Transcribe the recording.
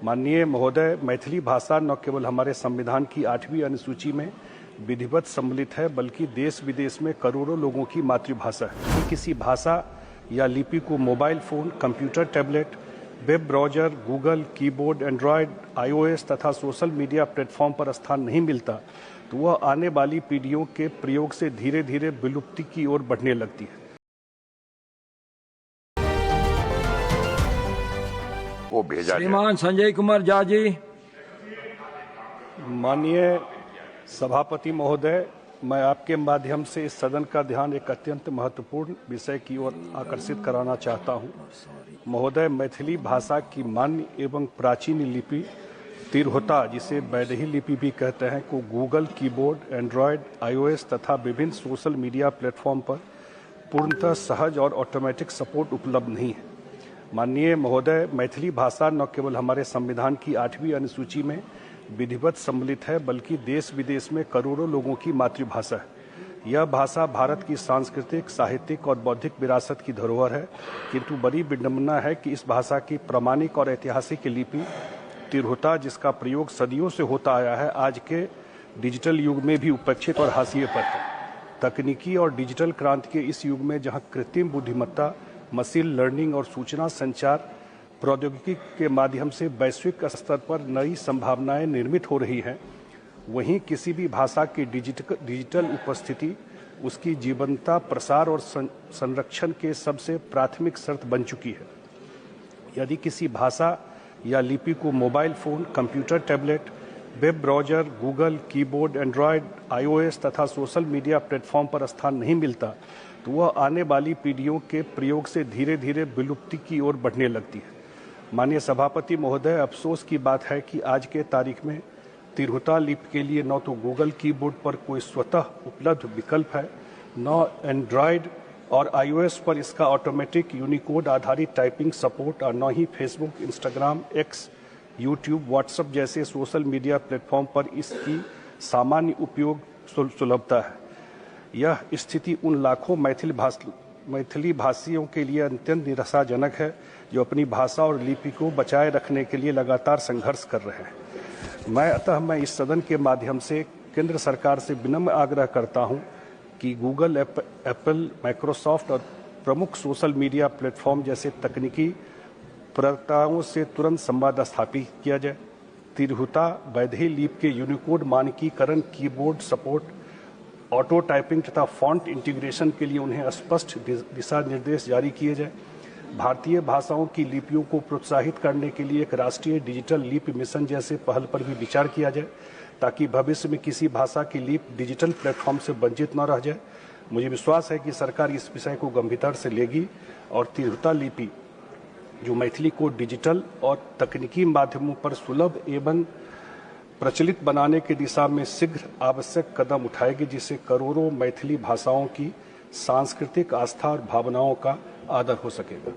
माननीय महोदय, मैथिली भाषा न केवल हमारे संविधान की 8वीं अनुसूची में विधिवत सम्मिलित है, बल्कि देश विदेश में करोड़ों लोगों की मातृभाषा है। किसी भाषा या लिपि को mobile phone, computer, tablet, web browser, Google, keyboard, Android, iOS तथा सोशल मीडिया प्लेटफॉर्म पर स्थान नहीं मिलता तो वह आने वाली पीढ़ियों के प्रयोग से धीरे धीरे विलुप्ति की ओर बढ़ने लगती है। वो भेजा श्रीमान संजय कुमार झा जी। माननीय सभापति महोदय, मैं आपके माध्यम से इस सदन का ध्यान एक अत्यंत महत्वपूर्ण विषय की ओर आकर्षित कराना चाहता हूं। महोदय, मैथिली भाषा की मान्य एवं प्राचीन लिपि तिरहुता, जिसे वैदेही लिपि भी कहते हैं, को गूगल, कीबोर्ड, एंड्रॉयड, iOS तथा विभिन्न सोशल मीडिया प्लेटफॉर्म पर पूर्णतः सहज और ऑटोमेटिक सपोर्ट उपलब्ध नहीं है। माननीय महोदय, मैथिली भाषा न केवल हमारे संविधान की 8वीं अनुसूची में विधिवत सम्मिलित है, बल्कि देश विदेश में करोड़ों लोगों की मातृभाषा है। यह भाषा भारत की सांस्कृतिक, साहित्यिक और बौद्धिक विरासत की धरोहर है, किंतु बड़ी विडंबना है कि इस भाषा की प्रामाणिक और ऐतिहासिक लिपि तिरहुता, जिसका प्रयोग सदियों से होता आया है, आज के डिजिटल युग में भी उपेक्षित और हाशिए पर है। तकनीकी और डिजिटल क्रांति के इस युग में जहां कृत्रिम बुद्धिमत्ता, मशीन लर्निंग और सूचना संचार प्रौद्योगिकी के माध्यम से वैश्विक स्तर पर नई संभावनाएं निर्मित हो रही हैं, वहीं किसी भी भाषा की डिजिटल उपस्थिति उसकी जीवंतता, प्रसार और संरक्षण के सबसे प्राथमिक शर्त बन चुकी है। यदि किसी भाषा या लिपि को mobile phone, computer, tablet, web browser, Google, keyboard, Android, iOS तथा सोशल मीडिया प्लेटफॉर्म पर स्थान नहीं मिलता तो वह आने वाली पीढ़ियों के प्रयोग से धीरे धीरे विलुप्ति की ओर बढ़ने लगती है। माननीय सभापति महोदय, अफसोस की बात है कि आज के तारीख में तिरहुता लिपि के लिए न तो गूगल कीबोर्ड पर कोई स्वतः उपलब्ध विकल्प है, न एंड्रॉयड और iOS पर इसका ऑटोमेटिक यूनिकोड आधारित टाइपिंग सपोर्ट, और न ही Facebook, Instagram, X, YouTube, WhatsApp जैसे सोशल मीडिया प्लेटफॉर्म पर इसकी सामान्य उपयोग सुलभता है। यह स्थिति उन लाखों मैथिली भाषियों के लिए अत्यंत निराशाजनक है जो अपनी भाषा और लिपि को बचाए रखने के लिए लगातार संघर्ष कर रहे हैं। मैं इस सदन के माध्यम से केंद्र सरकार से विनम्र आग्रह करता हूं कि गूगल, एप्पल, माइक्रोसॉफ्ट और प्रमुख सोशल मीडिया प्लेटफॉर्म जैसे तकनीकी प्रदाताओं से तुरंत संवाद स्थापित किया जाए। तिरहुता वैदेही लिपि के यूनिकोड मानकीकरण, कीबोर्ड सपोर्ट, ऑटो टाइपिंग तथा फॉन्ट इंटीग्रेशन के लिए उन्हें स्पष्ट दिशा निर्देश जारी किए जाए। भारतीय भाषाओं की लिपियों को प्रोत्साहित करने के लिए एक राष्ट्रीय डिजिटल लिपि मिशन जैसे पहल पर भी विचार किया जाए, ताकि भविष्य में किसी भाषा की लिपि डिजिटल प्लेटफॉर्म से वंचित न रह जाए। मुझे विश्वास है कि सरकार इस विषय को गंभीरता से लेगी और तिरहुता लिपि, जो मैथिली को डिजिटल और तकनीकी माध्यमों पर सुलभ एवं प्रचलित बनाने की दिशा में शीघ्र आवश्यक कदम उठाएगी, जिससे करोड़ों मैथिली भाषाओं की सांस्कृतिक आस्था और भावनाओं का आदर हो सकेगा।